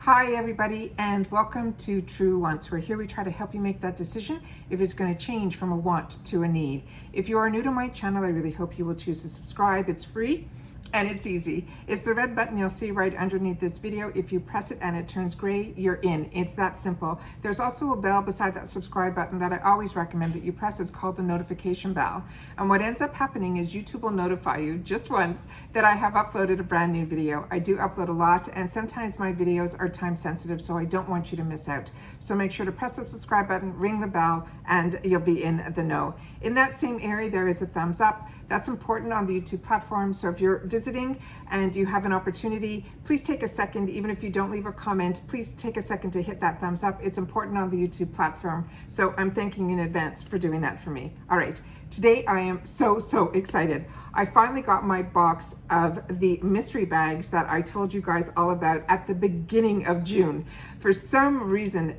Hi everybody, and welcome to True Wants, where here we try to help you make that decision if it's going to change from a want to a need. If you are new to my channel, I really hope you will choose to subscribe. It's free and it's easy. It's the red button you'll see right underneath this video. If you press it and it turns gray, you're in. It's that simple. There's also a bell beside that subscribe button that I always recommend that you press. It's called the notification bell. And what ends up happening is YouTube will notify you just once that I have uploaded a brand new video. I do upload a lot, and sometimes my videos are time sensitive, so I don't want you to miss out. So make sure to press the subscribe button, ring the bell, and you'll be in the know. In that same area, there is a thumbs up. That's important on the YouTube platform. So if you're visiting and you have an opportunity, please take a second, even if you don't leave a comment, please take a second to hit that thumbs up. It's important on the YouTube platform. So I'm thanking you in advance for doing that for me. All right, today I am so excited. I finally got my box of the mystery bags that I told you guys all about at the beginning of June. For some reason,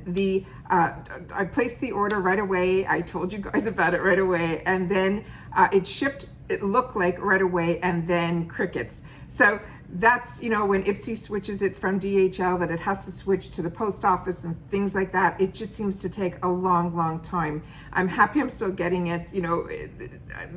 I placed the order right away. I told you guys about it right away, and then it shipped, it looked like right away, and then crickets. So that's, you know, when IPSY switches it from DHL, that it has to switch to the post office and things like that. It just seems to take a long time. I'm happy I'm still getting it, you know,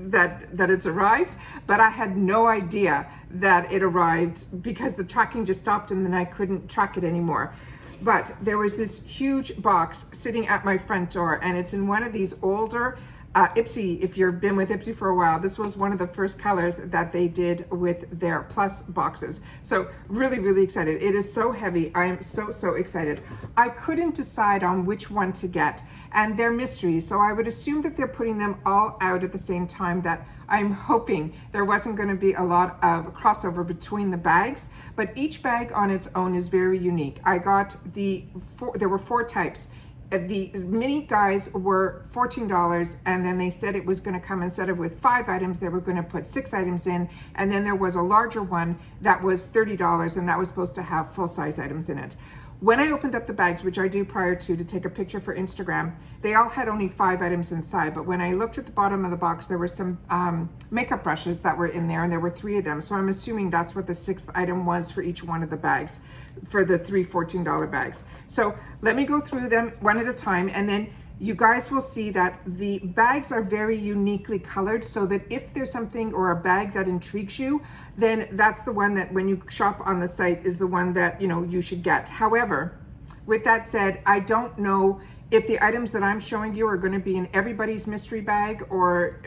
that it's arrived, but I had no idea that it arrived because the tracking just stopped and then I couldn't track it anymore. But there was this huge box sitting at my front door, and it's in one of these older IPSY. If you've been with IPSY for a while, this was one of the first colors that they did with their plus boxes. So really excited. It is so heavy. I am so excited. I couldn't decide on which one to get, and they're mysteries, so I would assume that they're putting them all out at the same time. That I'm hoping there wasn't going to be a lot of crossover between the bags, but each bag on its own is very unique. I got there were 4 types. The mini guys were $14, and then they said it was going to come, instead of with 5 items, they were going to put 6 items in, and then there was a larger one that was $30, and that was supposed to have full-size items in it. When I opened up the bags, which I do prior to take a picture for Instagram, they all had only 5 items inside. But when I looked at the bottom of the box, there were some makeup brushes that were in there, and there were 3 of them. So I'm assuming that's what the 6th item was for each one of the bags, for the 3 $14 bags. So let me go through them one at a time, and then you guys will see that the bags are very uniquely colored, so that if there's something or a bag that intrigues you, then that's the one that when you shop on the site is the one that, you know, you should get. However, with that said, I don't know if the items that I'm showing you are going to be in everybody's mystery bag or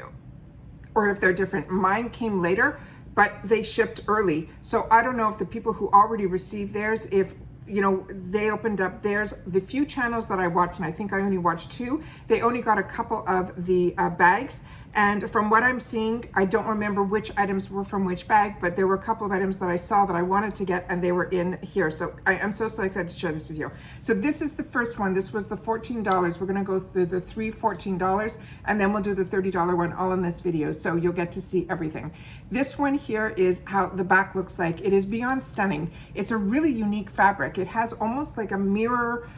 if they're different. Mine came later, but they shipped early. So I don't know if the people who already received theirs, if you know, they opened up theirs. The few channels that I watched, and I think I only watched 2, they only got a couple of the bags. And from what I'm seeing, I don't remember which items were from which bag, but there were a couple of items that I saw that I wanted to get, and they were in here. So I am so excited to share this with you. So this is the first one. This was the $14. We're gonna go through the 3 $14, and then we'll do the $30 one all in this video, so you'll get to see everything. This one here is how the back looks like. It is beyond stunning. It's a really unique fabric. It has almost like a mirror.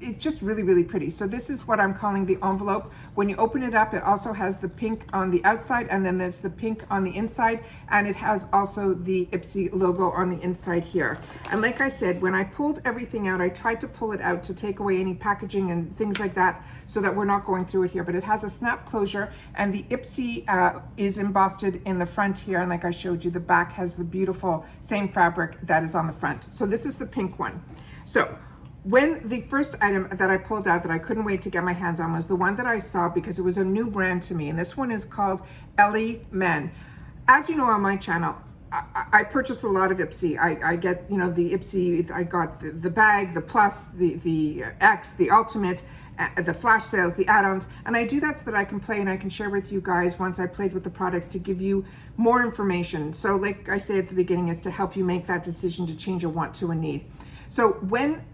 It's just really pretty. So this is what I'm calling the envelope. When you open it up, it also has the pink on the outside, and then there's the pink on the inside, and it has also the IPSY logo on the inside here. And like I said, when I pulled everything out, I tried to pull it out to take away any packaging and things like that, so that we're not going through it here. But it has a snap closure, and the IPSY is embossed in the front here, and like I showed you, the back has the beautiful same fabric that is on the front. So this is the pink one. So when the first item that I pulled out that I couldn't wait to get my hands on was the one that I saw because it was a new brand to me, and this one is called Eleman. As you know, on my channel, I purchase a lot of IPSY. I get, you know, the IPSY, I got the bag, the plus, the X, the ultimate, the flash sales, the add-ons, and I do that so that I can play and I can share with you guys once I played with the products to give you more information. So like I say at the beginning, is to help you make that decision to change a want to a need. So when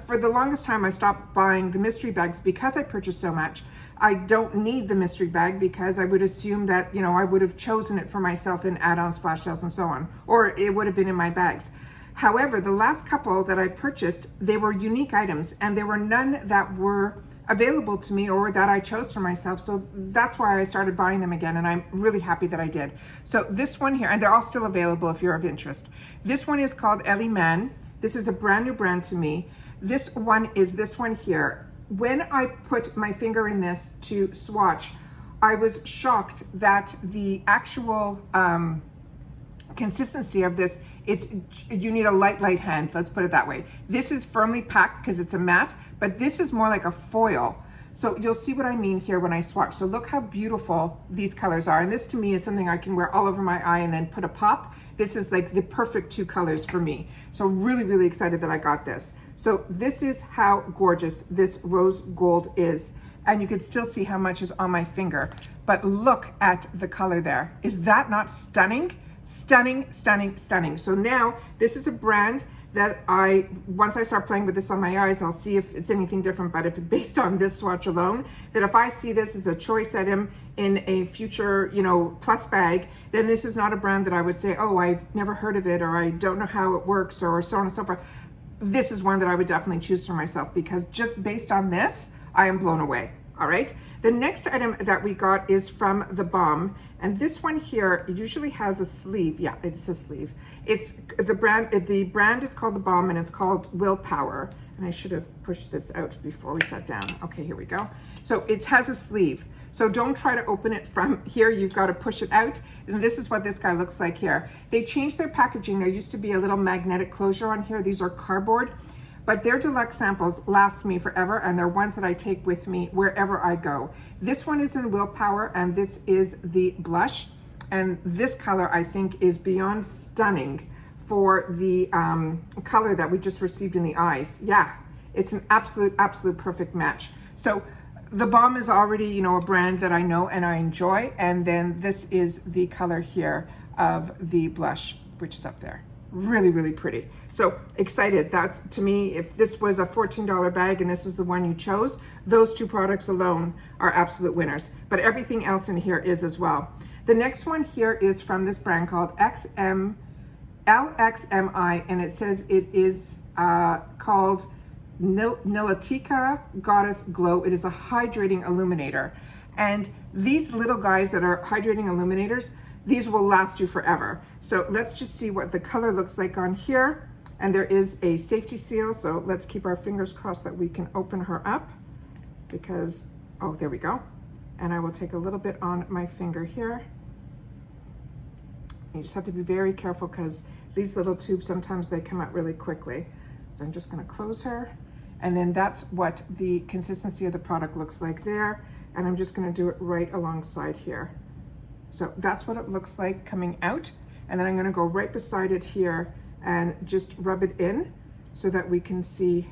for the longest time, I stopped buying the mystery bags because I purchased so much. I don't need the mystery bag because I would assume that, you know, I would have chosen it for myself in add-ons, flash sales, and so on, or it would have been in my bags. However, the last couple that I purchased, they were unique items, and there were none that were available to me or that I chose for myself. So that's why I started buying them again, and I'm really happy that I did. So this one here, and they're all still available if you're of interest. This one is called Eleman. This is a brand new brand to me. This one is this one here. When I put my finger in this to swatch, I was shocked that the actual consistency of this, you need a light hand, let's put it that way. This is firmly packed because it's a matte, but this is more like a foil. So you'll see what I mean here when I swatch. So look how beautiful these colors are. And this to me is something I can wear all over my eye and then put a pop. This is like the perfect two colors for me. So really, really excited that I got this. So this is how gorgeous this rose gold is. And you can still see how much is on my finger. But look at the color there. Is that not stunning? Stunning, stunning, stunning. So now this is a brand that once I start playing with this on my eyes, I'll see if it's anything different, but if based on this swatch alone, that if I see this as a choice item in a future, plus bag, then this is not a brand that I would say, oh, I've never heard of it, or I don't know how it works, or so on and so forth. This is one that I would definitely choose for myself, because just based on this, I am blown away. All right. The next item that we got is from the Balm, and this one here usually has a sleeve. Yeah, it's a sleeve. It's the brand is called the Balm, and it's called Willpower. And I should have pushed this out before we sat down. Okay, here we go. So it has a sleeve. So don't try to open it from here. You've got to push it out. And this is what this guy looks like here. They changed their packaging. There used to be a little magnetic closure on here. These are cardboard. But their deluxe samples last me forever, and they're ones that I take with me wherever I go. This one is in Willpower, and this is the blush. And this color, I think, is beyond stunning for the color that we just received in the eyes. Yeah, it's an absolute perfect match. So the Balm is already, a brand that I know and I enjoy. And then this is the color here of the blush, which is up there. Really, really pretty. So excited. That's, to me, if this was a $14 bag and this is the one you chose, those two products alone are absolute winners. But everything else in here is as well. The next one here is from this brand called LXMI, and it says it is called Nilotica Goddess Glow. It is a hydrating illuminator. And these little guys that are hydrating illuminators, these will last you forever. So let's just see what the color looks like on here. And there is a safety seal, so let's keep our fingers crossed that we can open her up, because, oh, there we go. And I will take a little bit on my finger here. You just have to be very careful, because these little tubes, sometimes they come out really quickly. So I'm just gonna close her. And then that's what the consistency of the product looks like there. And I'm just gonna do it right alongside here. So that's what it looks like coming out. And then I'm gonna go right beside it here and just rub it in so that we can see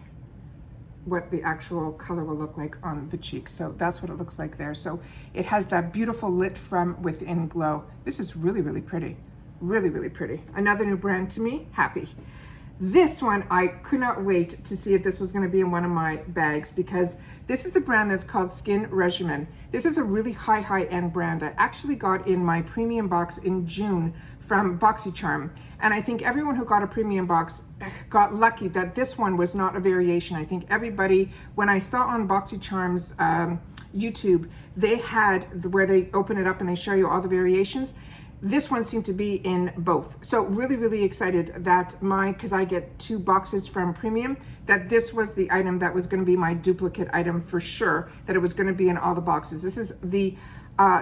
what the actual color will look like on the cheek. So that's what it looks like there. So it has that beautiful lit from within glow. This is really, really pretty. Really, really pretty. Another new brand to me, happy. This one, I could not wait to see if this was going to be in one of my bags, because this is a brand that's called Skin Regimen. This is a really high-end brand. I actually got in my premium box in June from BoxyCharm. And I think everyone who got a premium box got lucky that this one was not a variation. I think everybody, when I saw on BoxyCharm's YouTube, they had where they open it up and they show you all the variations. This one seemed to be in both. So really, really excited that because I get 2 boxes from Premium, that this was the item that was gonna be my duplicate item for sure, that it was gonna be in all the boxes. This is the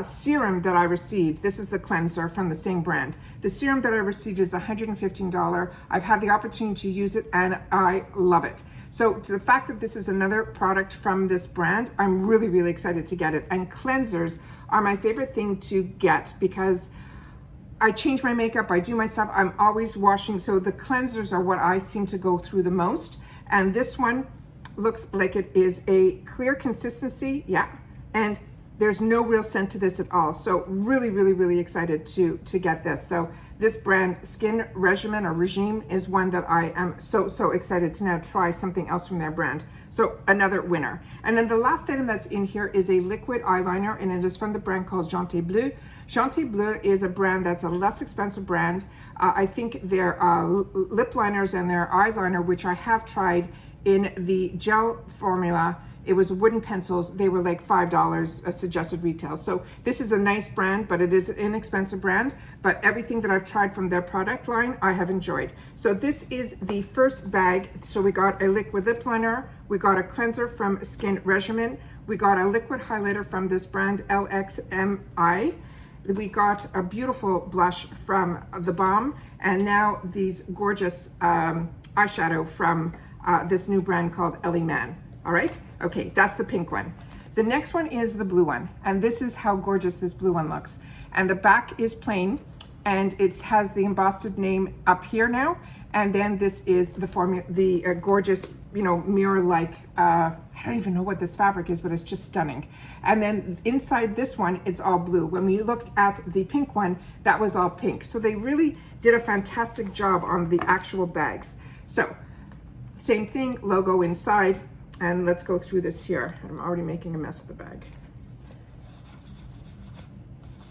serum that I received. This is the cleanser from the same brand. The serum that I received is $115. I've had the opportunity to use it and I love it. So to the fact that this is another product from this brand, I'm really, really excited to get it. And cleansers are my favorite thing to get, because I change my makeup, I do my stuff, I'm always washing. So the cleansers are what I seem to go through the most. And this one looks like it is a clear consistency, yeah. And there's no real scent to this at all. So really, really, really excited to get this. So this brand, Skin Regimen or Regime, is one that I am so excited to now try something else from their brand. So another winner. And then the last item that's in here is a liquid eyeliner, and it is from the brand called Jonteblue. Jonteblue is a brand that's a less expensive brand. I think their lip liners and their eyeliner, which I have tried, in the gel formula. It was wooden pencils. They were like $5 a suggested retail. So this is a nice brand, but it is an inexpensive brand. But everything that I've tried from their product line, I have enjoyed. So this is the first bag. So we got a liquid lip liner. We got a cleanser from Skin Regimen. We got a liquid highlighter from this brand, LXMI. We got a beautiful blush from the Balm. And now these gorgeous eyeshadow from this new brand called Eleman. All right, okay, that's the pink one. The next one is the blue one, and this is how gorgeous this blue one looks. And the back is plain, and it has the embossed name up here now. And then this is the formula, the gorgeous, you know, mirror-like, I don't even know what this fabric is, but it's just stunning. And then inside this one, it's all blue. When we looked at the pink one, that was all pink. So they really did a fantastic job on the actual bags. So same thing, logo inside. And let's go through this here. I'm already making a mess of the bag.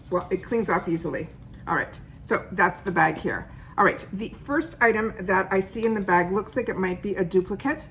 Well, it cleans off easily. All right, so that's the bag here. All right, the first item that I see in the bag looks like it might be a duplicate,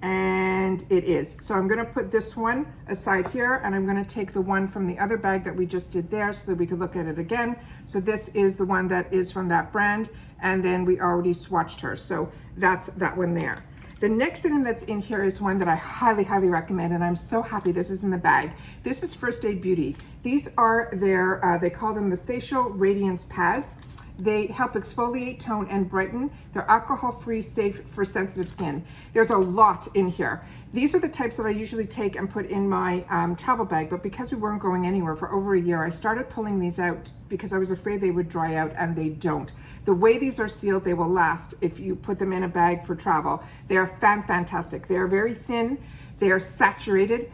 and it is. So I'm gonna put this one aside here, and I'm gonna take the one from the other bag that we just did there so that we could look at it again. So this is the one that is from that brand, and then we already swatched her. So that's that one there. The next item that's in here is one that I highly, highly recommend, and I'm so happy this is in the bag. This is First Aid Beauty. These are their, they call them the Facial Radiance Pads. They help exfoliate, tone, and brighten. They're alcohol-free, safe for sensitive skin. There's a lot in here. These are the types that I usually take and put in my travel bag, but because we weren't going anywhere for over a year, I started pulling these out because I was afraid they would dry out, and they don't. The way these are sealed, they will last if you put them in a bag for travel. They are fantastic. They are very thin. They are saturated.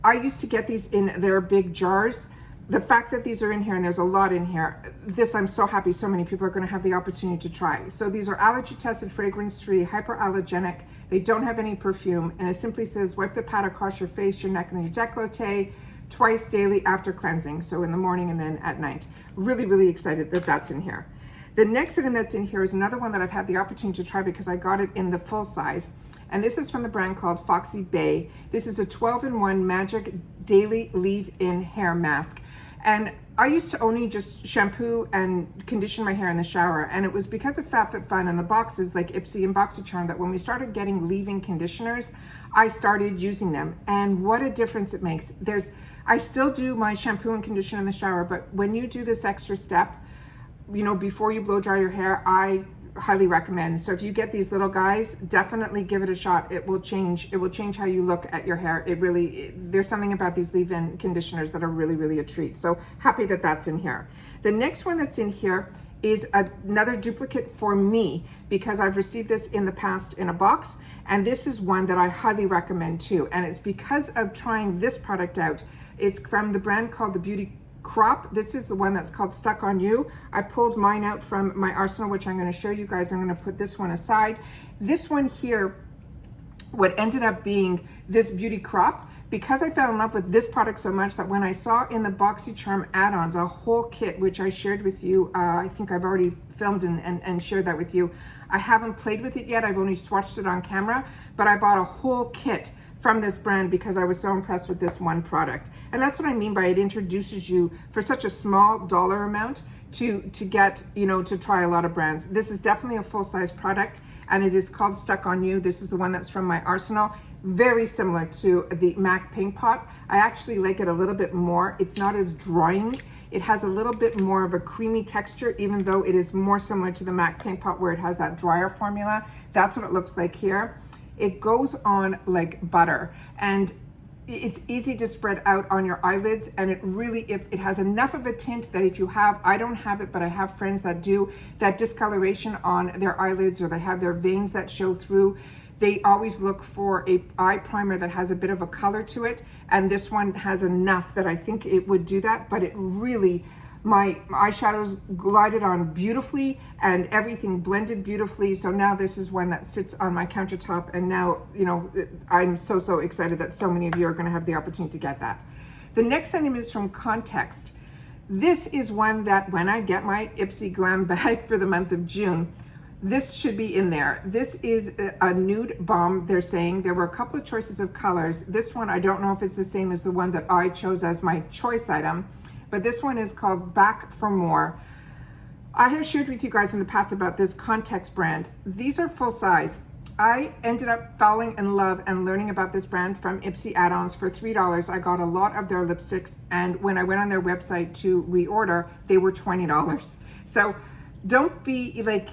I used to get these in their big jars. The fact that these are in here, and there's a lot in here, this I'm so happy so many people are going to have the opportunity to try. So these are allergy tested, fragrance free, hyperallergenic. They don't have any perfume, and it simply says wipe the pad across your face, your neck, and your décolleté twice daily after cleansing. So in the morning and then at night. Really excited that that's in here. The next item that's in here is another one that I've had the opportunity to try because I got it in the full size. And this is from the brand called FoxyBae. This is a 12-in-1 Magic Daily Leave-In Hair Mask. And I used to only just shampoo and condition my hair in the shower. And it was because of FabFitFun and the boxes like IPSY and BoxyCharm that when we started getting leave-in conditioners, I started using them. And what a difference it makes. I still do my shampoo and condition in the shower, but when you do this extra step, you know, before you blow dry your hair, I highly recommend. So if you get these little guys, definitely give it a shot. It will change how you look at your hair. There's something about these leave-in conditioners that are really a treat. So happy that that's in here. The next one that's in here is another duplicate for me because I've received this in the past in a box, and this is one that I highly recommend too. And it's because of trying this product out. It's from the brand called the Beauty Crop. This is the one that's called Stuck on You. I pulled mine out from my arsenal, which I'm going to show you guys. I'm going to put this one aside. This one here, what ended up being this Beauty Crop, because I fell in love with this product so much that when I saw in the BoxyCharm add-ons a whole kit, which I shared with you, I think I've already filmed and shared that with you. I haven't played with it yet. I've only swatched it on camera, but I bought a whole kit from this brand because I was so impressed with this one product. And that's what I mean by it introduces you for such a small dollar amount to get, you know, to try a lot of brands. This is definitely a full-size product, and it is called Stuck on You. This is the one that's from my arsenal. Very similar to the MAC Pink Pot. I actually like it a little bit more. It's not as drying. It has a little bit more of a creamy texture, even though it is more similar to the MAC Pink Pot where it has that drier formula. That's what it looks like here. It goes on like butter, and it's easy to spread out on your eyelids, and if it has enough of a tint that if you have, I don't have it, but I have friends that do, that discoloration on their eyelids, or they have their veins that show through, they always look for a eye primer that has a bit of a color to it, and this one has enough that I think it would do that. But it really, my eyeshadows glided on beautifully and everything blended beautifully. So now this is one that sits on my countertop, and now, you know, I'm so excited that so many of you are going to have the opportunity to get that. The next item is from Context. This is one that when I get my IPSY Glam bag for the month of June, this should be in there. This is a nude balm, they're saying. There were a couple of choices of colors. This one, I don't know if it's the same as the one that I chose as my choice item, but this one is called Back for More. I have shared with you guys in the past about this Context brand. These are full size. I ended up falling in love and learning about this brand from IPSY add-ons for $3. I got a lot of their lipsticks, and when I went on their website to reorder, they were $20. So don't be like,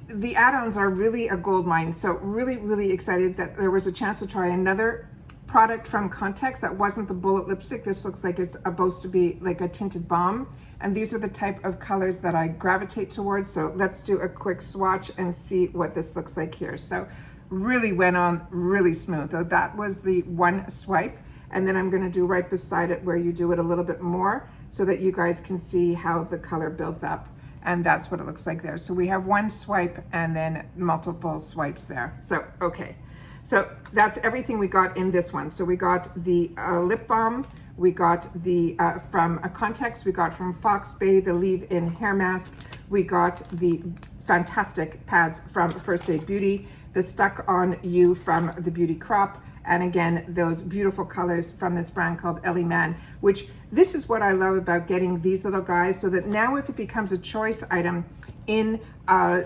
the add-ons are really a gold mine. So really excited that there was a chance to try another product from Context that wasn't the bullet lipstick. This looks like it's supposed to be like a tinted balm, and these are the type of colors that I gravitate towards. So let's do a quick swatch and see what this looks like here. So really went on really smooth. So that was the one swipe, and then I'm going to do right beside it where you do it a little bit more so that you guys can see how the color builds up, and that's what it looks like there. So we have one swipe and then multiple swipes there. So okay, so that's everything we got in this one. So we got the lip balm, we got the from a Context, we got from FoxyBae the leave-in hair mask, we got the fantastic pads from First Aid Beauty, the Stuck On You from the Beauty Crop, and again, those beautiful colors from this brand called Eleman, which this is what I love about getting these little guys, so that now if it becomes a choice item in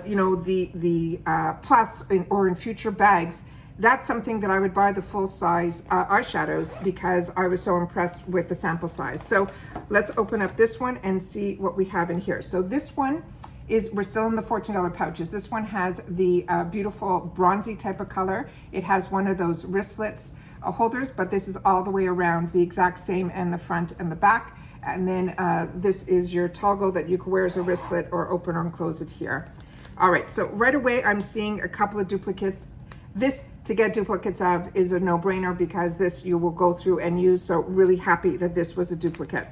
you know, the plus or in future bags, that's something that I would buy the full size eyeshadows, because I was so impressed with the sample size. So let's open up this one and see what we have in here. So this one is, we're still in the $14 pouches. This one has the beautiful bronzy type of color. It has one of those wristlets holders, but this is all the way around the exact same in the front and the back. And then this is your toggle that you can wear as a wristlet or open or close it here. All right, so right away I'm seeing a couple of duplicates. This, to get duplicates of, is a no-brainer, because this you will go through and use, so really happy that this was a duplicate.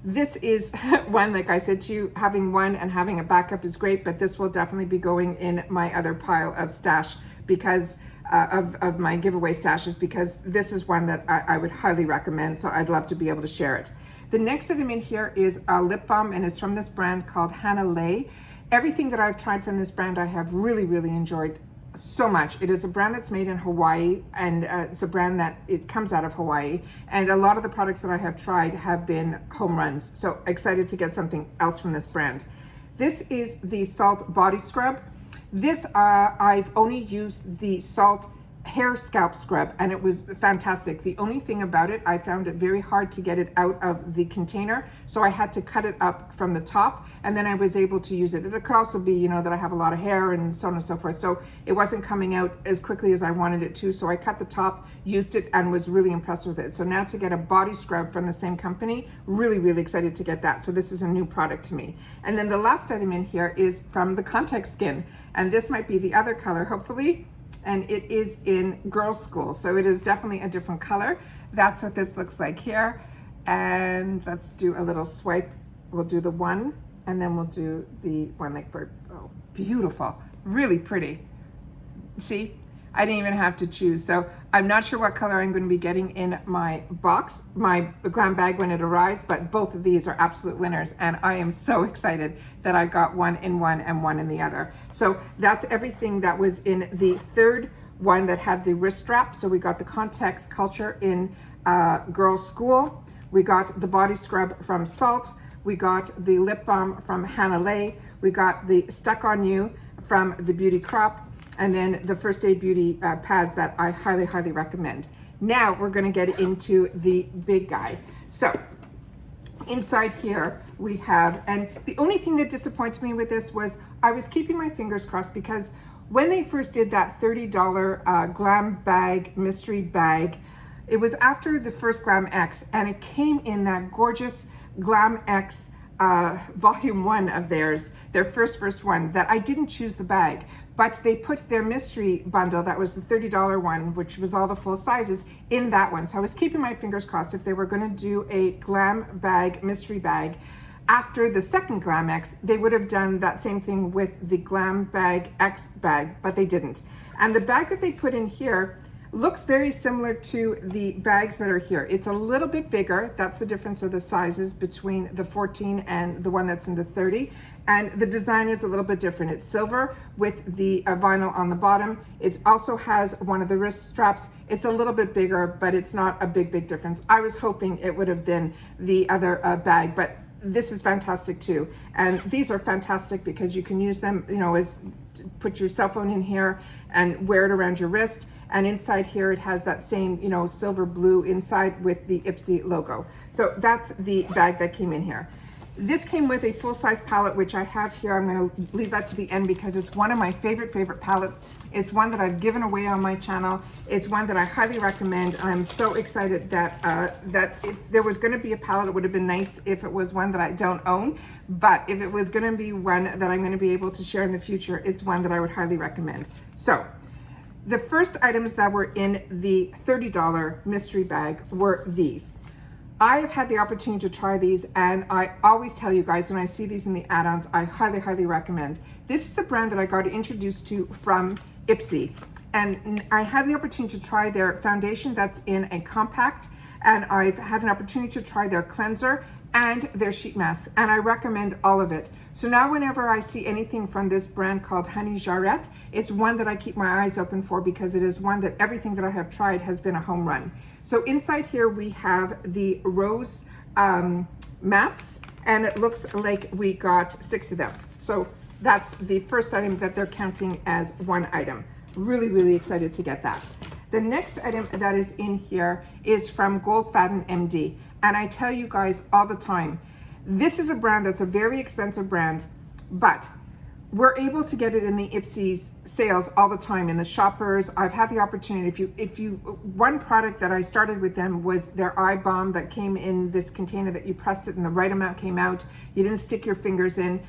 This is one, like I said to you, having one and having a backup is great, but this will definitely be going in my other pile of stash, because of my giveaway stashes, because this is one that I would highly recommend, so I'd love to be able to share it. The next item in here is a lip balm, and it's from this brand called Hanalei. Everything that I've tried from this brand I have really enjoyed so much. It is a brand that's made in Hawaii, and it's a brand that it comes out of Hawaii, and a lot of the products that I have tried have been home runs, so excited to get something else from this brand. This is the Salt Body Scrub. This I've only used the Salt hair scalp scrub, and it was fantastic. The only thing about it, I found it very hard to get it out of the container, so I had to cut it up from the top, and then I was able to use it. It could also be, you know, that I have a lot of hair and so on and so forth, so it wasn't coming out as quickly as I wanted it to, so I cut the top, used it, and was really impressed with it. So now to get a body scrub from the same company, really excited to get that. So this is a new product to me. And then the last item in here is from the Context Skin, and this might be the other color, hopefully, and it is in Girls School, so it is definitely a different color. That's what this looks like here. And let's do a little swipe. We'll do the one, and then we'll do the one like bird. Oh, beautiful, really pretty. See, I didn't even have to choose. So I'm not sure what color I'm going to be getting in my box, my glam bag when it arrives, but both of these are absolute winners, and I am so excited that I got one in one and one in the other. So that's everything that was in the third one that had the wrist strap. So we got the Context Culture in Girls School. We got the body scrub from Salt. We got the lip balm from Hanalei. We got the Stuck On You from the Beauty Crop, and then the First Aid Beauty pads that I highly recommend. Now we're gonna get into the big guy. So inside here we have, and the only thing that disappointed me with this was I was keeping my fingers crossed, because when they first did that $30 Glam Bag mystery bag, it was after the first Glam X, and it came in that gorgeous Glam X volume 1 of theirs, their first one, that I didn't choose the bag, but they put their mystery bundle, that was the $30 one, which was all the full sizes, in that one. So I was keeping my fingers crossed if they were going to do a Glam Bag mystery bag after the second Glam X, they would have done that same thing with the Glam Bag X bag, but they didn't. And the bag that they put in here, Looks very similar to the bags that are here. It's a little bit bigger. That's the difference of the sizes between the 14 and the one that's in the 30. And the design is a little bit different. It's silver with the vinyl on the bottom. It also has one of the wrist straps. It's a little bit bigger, but it's not a big difference. I was hoping it would have been the other bag, but this is fantastic too. And these are fantastic because you can use them, you know, as put your cell phone in here and wear it around your wrist. And inside here, it has that same, you know, silver blue inside with the IPSY logo. So that's the bag that came in here. This came with a full-size palette, which I have here. I'm going to leave that to the end because it's one of my favorite palettes. It's one that I've given away on my channel. It's one that I highly recommend. I'm so excited that that if there was going to be a palette, it would have been nice if it was one that I don't own. But if it was going to be one that I'm going to be able to share in the future, it's one that I would highly recommend. So the first items that were in the $30 mystery bag were these. I have had the opportunity to try these, and I always tell you guys when I see these in the add-ons, I highly recommend. This is a brand that I got introduced to from IPSY, and I had the opportunity to try their foundation that's in a compact, and I've had an opportunity to try their cleanser and their sheet mask, and I recommend all of it. So now whenever I see anything from this brand called Honey Jarrette, it's one that I keep my eyes open for because it is one that everything that I have tried has been a home run. So inside here we have the rose masks, and it looks like we got 6 of them. So that's the first item that they're counting as one item. Really excited to get that. The next item that is in here is from Goldfaden MD. And I tell you guys all the time, this is a brand that's a very expensive brand, but we're able to get it in the IPSY's sales all the time in the shoppers. I've had the opportunity, one product that I started with them was their eye balm that came in this container that you pressed it and the right amount came out. You didn't stick your fingers in.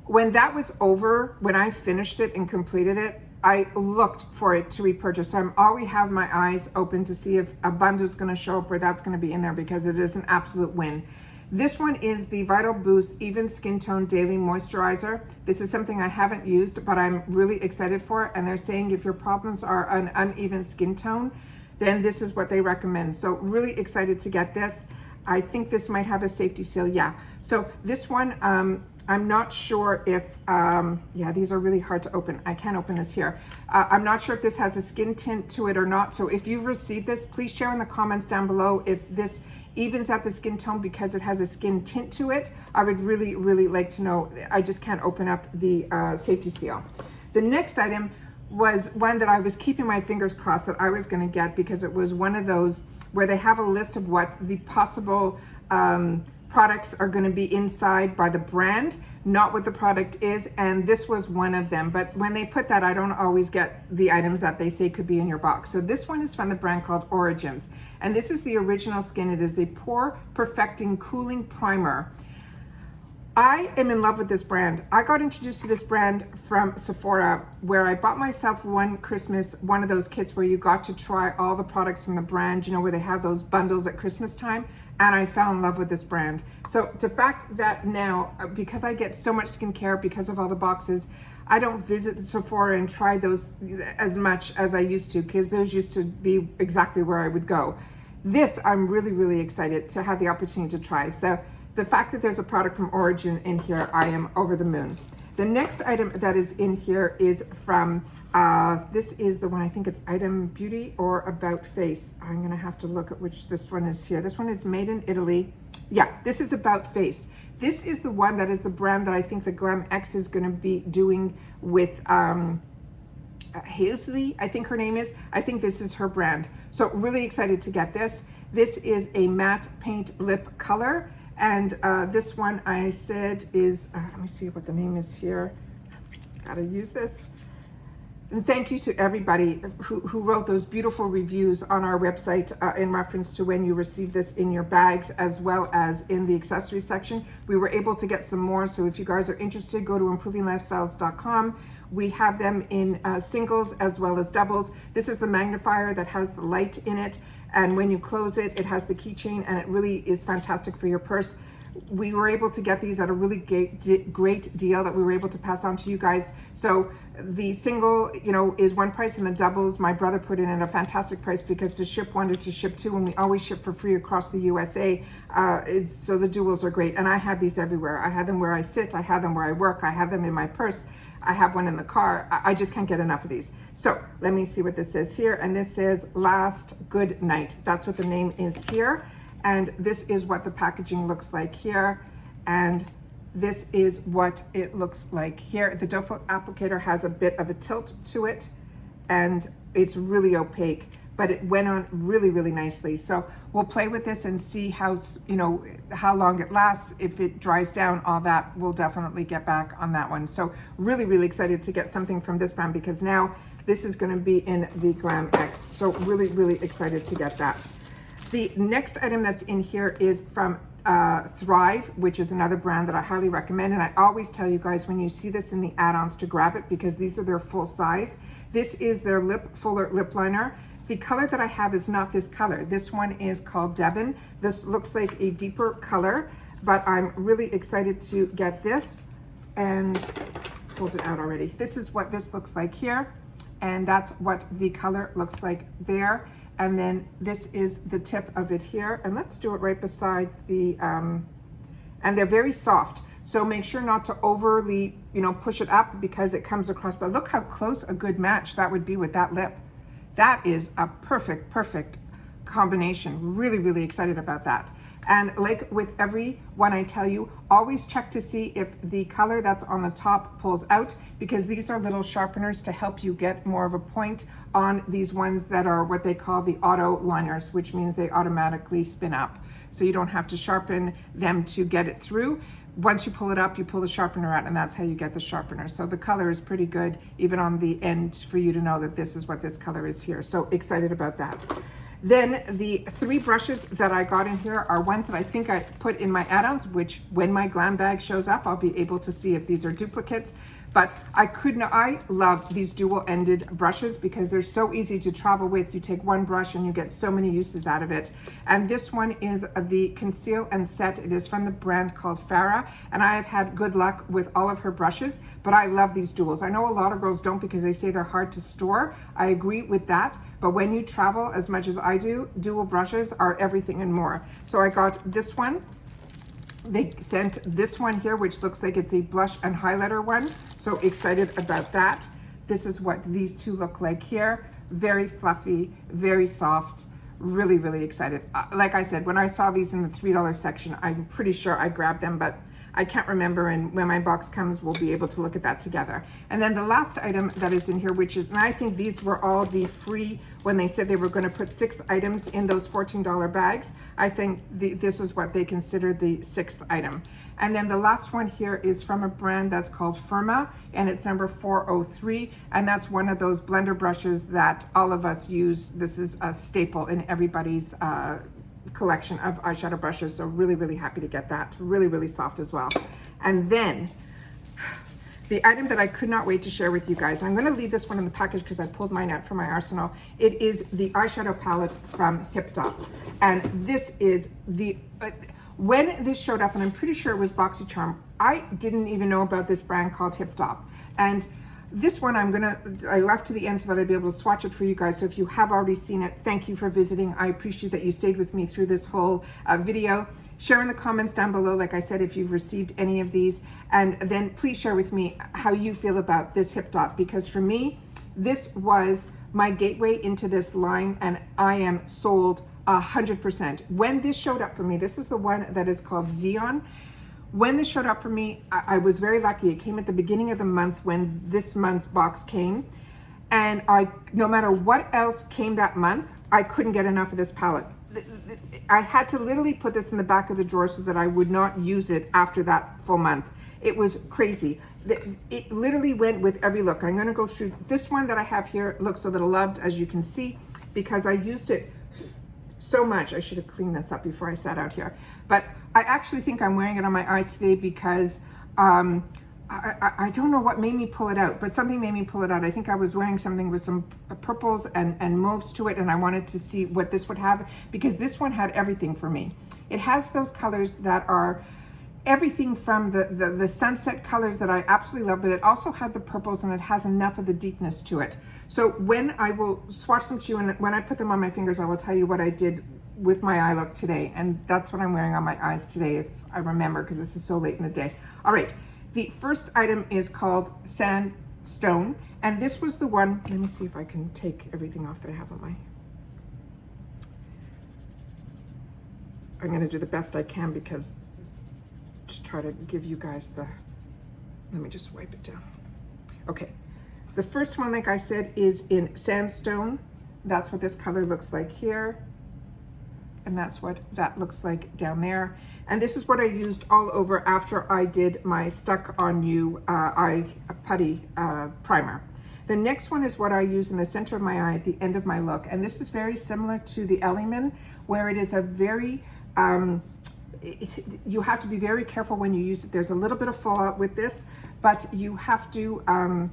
When that was over, when I finished it and completed it, I looked for it to repurchase. So I'm always have my eyes open to see if a bundle is going to show up or that's going to be in there because it is an absolute win. This one is the Vital Boost Even Skin Tone Daily Moisturizer. This is something I haven't used, but I'm really excited for it. And they're saying if your problems are an uneven skin tone, then this is what they recommend. So really excited to get this. I think this might have a safety seal, yeah. So this one, I'm not sure if, yeah, these are really hard to open. I can't open this here. I'm not sure if this has a skin tint to it or not. So if you've received this, please share in the comments down below if this evens out the skin tone because it has a skin tint to it. I would really like to know. I just can't open up the safety seal. The next item was one that I was keeping my fingers crossed that I was gonna get because it was one of those where they have a list of what the possible products are going to be inside by the brand, not what the product is, and this was one of them. But when they put that, I don't always get the items that they say could be in your box. So this one is from the brand called Origins, and this is the Original Skin. It is a pore perfecting cooling primer. I am in love with this brand. I got introduced to this brand from Sephora, where I bought myself one Christmas, one of those kits where you got to try all the products from the brand, you know, where they have those bundles at Christmas time, and I fell in love with this brand. So the fact that now, because I get so much skincare because of all the boxes, I don't visit Sephora and try those as much as I used to, because those used to be exactly where I would go. This, I'm really excited to have the opportunity to try. So the fact that there's a product from Origin in here, I am over the moon. The next item that is in here is from, this is the one, I think it's Item Beauty or About Face. I'm gonna have to look at which this one is here. This one is made in Italy. Yeah, this is About Face. This is the one that is the brand that I think the Glam X is gonna be doing with Hanalei, I think her name is. I think this is her brand. So really excited to get this. This is a matte paint lip color. And this one I said is, let me see what the name is here. Gotta use this. And thank you to everybody who wrote those beautiful reviews on our website in reference to when you receive this in your bags as well as in the accessory section. We were able to get some more, so if you guys are interested, go to improvinglifestyles.com. We have them in singles as well as doubles. This is the magnifier that has the light in it, and when you close it, it has the keychain, and it really is fantastic for your purse. we were able to get these at a really great deal that we were able to pass on to you guys. So the single, you know, is one price, and the doubles my brother put in at a fantastic price, because to ship one or to ship two, and we always ship for free across the USA, so the duals are great. And I have these everywhere. I have them where I sit, I have them where I work, I have them in my purse, I have one in the car. I just can't get enough of these. So let me see what this says here. And this says Last Good Night. That's what the name is here. And this is what the packaging looks like here. And this is what it looks like here. The doe foot applicator has a bit of a tilt to it, and it's really opaque, but it went on really, really nicely. So we'll play with this and see how, you know, how long it lasts. If it dries down, all that, we'll definitely get back on that one. So really, really excited to get something from this brand, because now this is going to be in the Glam X. So really, really excited to get that. The next item that's in here is from Thrive, which is another brand that I highly recommend. And I always tell you guys, when you see this in the add-ons, to grab it, because these are their full size. This is their fuller lip liner. The color that I have is not this color. This one is called Devon. This looks like a deeper color, but I'm really excited to get this. And pulled it out already. This is what this looks like here, and that's what the color looks like there. And then this is the tip of it here. And let's do it right beside the, and they're very soft. So make sure not to overly, you know, push it up, because it comes across. But look how close a good match that would be with that lip. That is a perfect, perfect combination. Really, really excited about that. And like with every one I tell you, always check to see if the color that's on the top pulls out, because these are little sharpeners to help you get more of a point on these ones that are what they call the auto liners, which means they automatically spin up. So you don't have to sharpen them to get it through. Once you pull it up, you pull the sharpener out, and that's how you get the sharpener. So the color is pretty good, even on the end, for you to know that this is what this color is here. So excited about that. Then the 3 brushes that I got in here are ones that I think I put in my add-ons, which when my glam bag shows up, I'll be able to see if these are duplicates. But I love these dual-ended brushes, because they're so easy to travel with. You take one brush and you get so many uses out of it. And this one is the Conceal and Set. It is from the brand called Farah, and I have had good luck with all of her brushes, but I love these duals. I know a lot of girls don't, because they say they're hard to store. I agree with that, but when you travel as much as I do, dual brushes are everything and more. So I got this one. They sent this one here, which looks like it's a blush and highlighter one. So excited about that. This is what these two look like here. Very fluffy, very soft. Really, really excited. Like I said, when I saw these in the $3 section, I'm pretty sure I grabbed them, but I can't remember, and when my box comes, we'll be able to look at that together. And then the last item that is in here, which is, and I think these were all the free, when they said they were going to put 6 items in those $14 bags, I think this is what they consider the 6th item. And then the last one here is from a brand that's called Firma, and it's number 403, and that's one of those blender brushes that all of us use. This is a staple in everybody's collection of eyeshadow brushes, so really, really happy to get that. Really, really soft as well. And then the item that I could not wait to share with you guys, I'm going to leave this one in the package because I pulled mine out from my arsenal. It is the eyeshadow palette from HipDot, and this is the when this showed up, and I'm pretty sure it was BoxyCharm, I didn't even know about this brand called HipDot. And this one I left to the end so that I'd be able to swatch it for you guys. So if you have already seen it, thank you for visiting. I appreciate that you stayed with me through this whole video. Share in the comments down below, like I said, if you've received any of these. And then please share with me how you feel about this HipDot, because for me, this was my gateway into this line, and I am sold 100%. When this showed up for me, this is the one that is called Xeon. When this showed up for me, I was very lucky. It came at the beginning of the month when this month's box came. And no matter what else came that month, I couldn't get enough of this palette. I had to literally put this in the back of the drawer so that I would not use it after that full month. It was crazy. It literally went with every look. I'm gonna go shoot this one that I have here. Looks a little loved, as you can see, because I used it so much. I should have cleaned this up before I sat out here. But I actually think I'm wearing it on my eyes today because I don't know what made me pull it out, but something made me pull it out. I think I was wearing something with some purples and mauves to it, and I wanted to see what this would have, because this one had everything for me. It has those colors that are everything from the sunset colors that I absolutely love, but it also had the purples and it has enough of the deepness to it. So when I will swatch them to you and when I put them on my fingers, I will tell you what I did with my eye look today. And that's what I'm wearing on my eyes today, if I remember, because this is so late in the day. All right, the first item is called Sandstone. And this was the one, let me see if I can take everything off that I have on my, I'm going to do the best I can because to try to give you guys the, let me just wipe it down. Okay, the first one, like I said, is in Sandstone. That's what this color looks like here. And that's what that looks like down there. And this is what I used all over after I did my Stuck On You eye putty primer. The next one is what I use in the center of my eye at the end of my look. And this is very similar to the Eleman, where it is a very, you have to be very careful when you use it. There's a little bit of fallout with this, but you have to,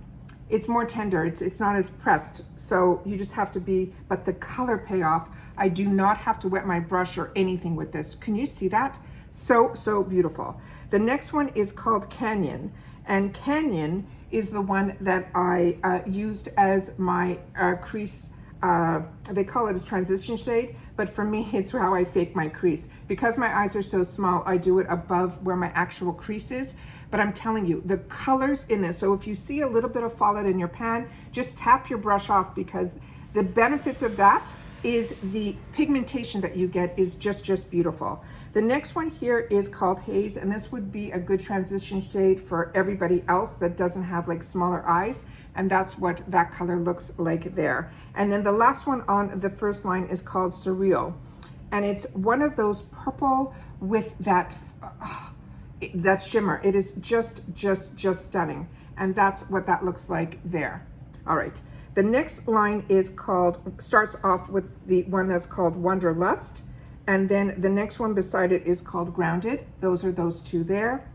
it's more tender. It's not as pressed. So you just have to be, but the color payoff, I do not have to wet my brush or anything with this. Can you see that? So, so beautiful. The next one is called Canyon. And Canyon is the one that I used as my crease. They call it a transition shade, but for me, it's how I fake my crease. Because my eyes are so small, I do it above where my actual crease is. But I'm telling you, the colors in this, so if you see a little bit of fallout in your pan, just tap your brush off, because the benefits of that is the pigmentation that you get is just beautiful. The next one here is called Haze, and this would be a good transition shade for everybody else that doesn't have like smaller eyes, and that's what that color looks like there. And then the last one on the first line is called Surreal, and it's one of those purple with that that shimmer. It is just stunning, and that's what that looks like there. All right. The next line is called, starts off with the one that's called Wanderlust, and then the next one beside it is called Grounded. Those are those two there.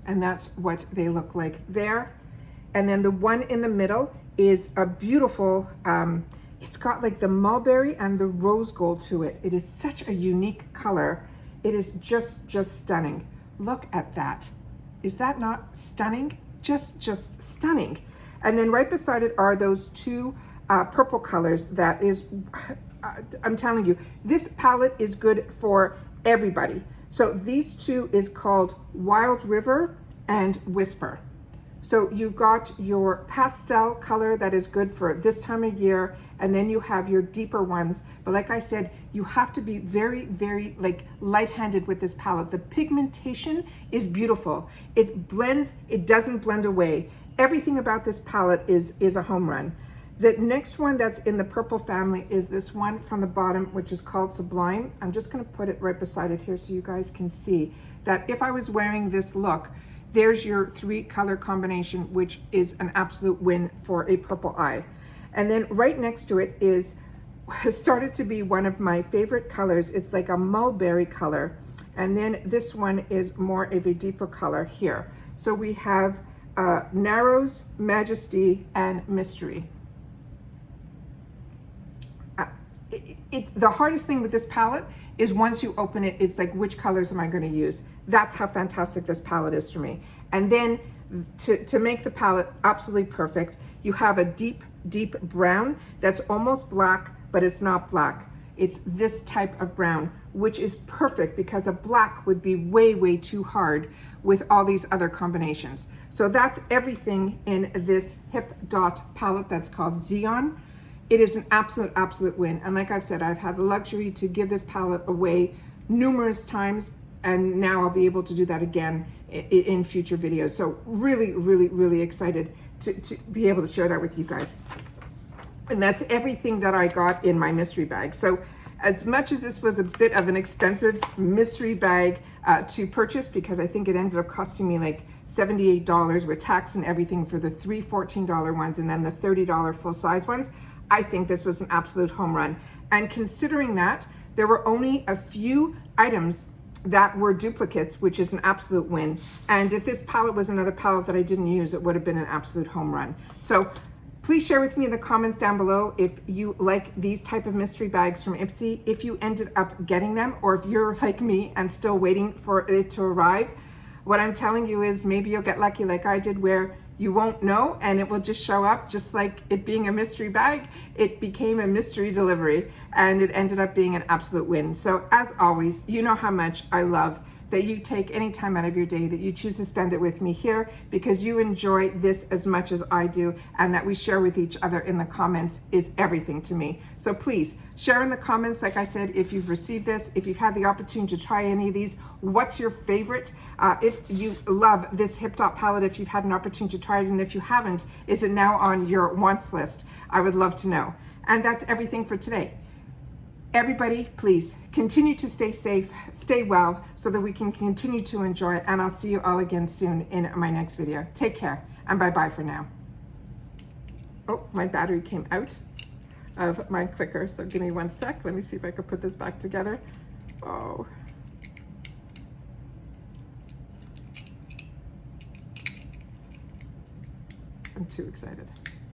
And that's what they look like there. And then the one in the middle is a beautiful, it's got like the mulberry and the rose gold to it. It is such a unique color. It is just stunning. Look at that. Is that not stunning? Just stunning. And then right beside it are those two purple colors that is, I'm telling you, this palette is good for everybody. So these two is called Wild River and Whisper. So you've got your pastel color that is good for this time of year, and then you have your deeper ones. But like I said, you have to be very like light-handed with this palette. The pigmentation is beautiful. It blends, it doesn't blend away. Everything about this palette is a home run. The next one that's in the purple family is this one from the bottom, which is called Sublime. I'm just gonna put it right beside it here so you guys can see that if I was wearing this look, there's your 3 color combination, which is an absolute win for a purple eye. And then right next to it is, started to be one of my favorite colors. It's like a mulberry color. And then this one is more of a deeper color here. So we have Narrows, Majesty, and Mystery. The hardest thing with this palette is once you open it, it's like, which colors am I going to use? That's how fantastic this palette is for me. And then to make the palette absolutely perfect, you have a deep brown that's almost black, but it's not black. It's this type of brown, which is perfect because a black would be way too hard with all these other combinations. So that's everything in this Hip Dot palette that's called Xeon. It is an absolute win. And like I've said, I've had the luxury to give this palette away numerous times, and now I'll be able to do that again in future videos. So really excited to be able to share that with you guys. And that's everything that I got in my mystery bag. So as much as this was a bit of an expensive mystery bag to purchase, because I think it ended up costing me like $78 with tax and everything for the 3 $14 ones and then the $30 full size ones, I think this was an absolute home run. And considering that there were only a few items that were duplicates, which is an absolute win. And if this palette was another palette that I didn't use, it would have been an absolute home run. So Please share with me in the comments down below if you like these type of mystery bags from IPSY, if you ended up getting them, or if you're like me and still waiting for it to arrive. What I'm telling you is maybe you'll get lucky like I did, where you won't know and it will just show up. Just like it being a mystery bag, it became a mystery delivery and it ended up being an absolute win. So as always, you know how much I love that you take any time out of your day, that you choose to spend it with me here, because you enjoy this as much as I do, and that we share with each other in the comments is everything to me. So please share in the comments, like I said, if you've received this, if you've had the opportunity to try any of these, what's your favorite? If you love this Hip Dot palette, if you've had an opportunity to try it, and if you haven't, is it now on your wants list? I would love to know. And that's everything for today. Everybody, please continue to stay safe, stay well, so that we can continue to enjoy it. And I'll see you all again soon in my next video. Take care, and bye-bye for now. Oh, my battery came out of my clicker, so give me 1 sec. Let me see if I can put this back together. Oh. I'm too excited.